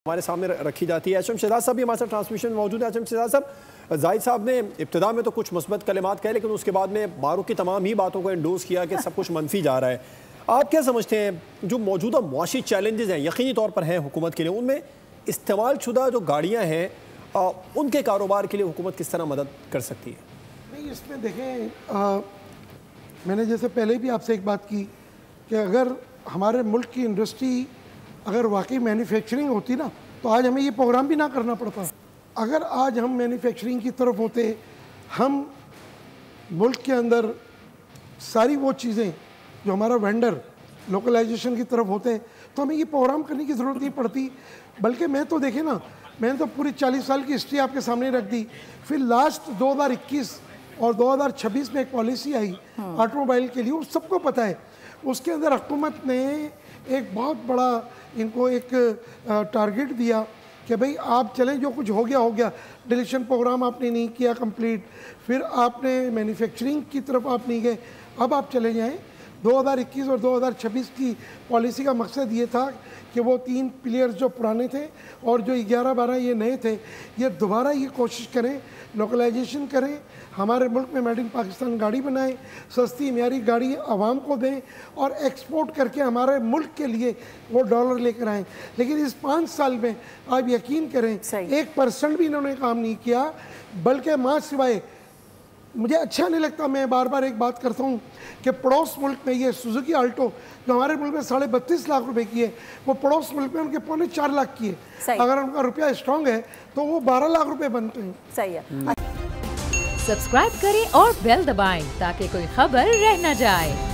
हमारे सामने रखी जाती है। एचएम शहजाद साहब भी हमारे साथ ट्रांसमिशन मौजूद है। एचएम शहजाद साहब, जाहिद साहब ने इब्तिदा में तो कुछ मुस्बत कलिमात कहे, लेकिन उसके बाद में बारूक की तमाम ही बातों को एंडोर्स किया कि सब कुछ मनफी जा रहा है। आप क्या समझते हैं जो मौजूदा मुआशी चैलेंजेस हैं यकीनी तौर पर हैं हुकूमत के लिए, उनमें इस्तेमाल शुदा जो गाड़ियाँ हैं उनके कारोबार के लिए हुकूमत किस तरह मदद कर सकती है? नहीं, इसमें देखें, मैंने जैसे पहले भी आपसे एक बात की कि अगर हमारे मुल्क की इंडस्ट्री अगर वाकई मैन्युफैक्चरिंग होती ना तो आज हमें ये प्रोग्राम भी ना करना पड़ता। अगर आज हम मैन्युफैक्चरिंग की तरफ होते, हम मुल्क के अंदर सारी वो चीज़ें जो हमारा वेंडर लोकलाइजेशन की तरफ होते तो हमें ये प्रोग्राम करने की ज़रूरत नहीं पड़ती। बल्कि मैं तो देखे ना, मैंने तो पूरी 40 साल की हिस्ट्री आपके सामने रख दी। फिर लास्ट 2021 और 2026 में एक पॉलिसी आई ऑटोमोबाइल के लिए, वो सबको पता है। उसके अंदर हुकूमत ने एक बहुत बड़ा इनको एक टारगेट दिया कि भाई आप चलें, जो कुछ हो गया। डिलीशन प्रोग्राम आपने नहीं किया कंप्लीट, फिर आपने मैन्युफैक्चरिंग की तरफ आप नहीं गए, अब आप चले जाएं। 2021 और 2026 की पॉलिसी का मकसद ये था कि वो 3 पिलर्स जो पुराने थे और जो 11-12 ये नए थे, ये दोबारा ये कोशिश करें, लोकलाइजेशन करें, हमारे मुल्क में मेड इन पाकिस्तान गाड़ी बनाएं, सस्ती म्यारी गाड़ी आवाम को दें और एक्सपोर्ट करके हमारे मुल्क के लिए वो डॉलर लेकर आएँ। लेकिन इस 5 साल में आप यकीन करें 1% भी इन्होंने काम नहीं किया। बल्कि माँ सिवाय, मुझे अच्छा नहीं लगता, मैं बार बार एक बात करता हूँ कि पड़ोस मुल्क में ये सुजुकी आल्टो जो हमारे मुल्क में 32.5 लाख रुपए की है, वो पड़ोस मुल्क में उनके 3.25 लाख की है। अगर उनका रुपया स्ट्रांग है तो वो 12 लाख रुपए बनते हैं। सही है। सब्सक्राइब करें और बेल दबाएं ताकि कोई खबर रह न जाए।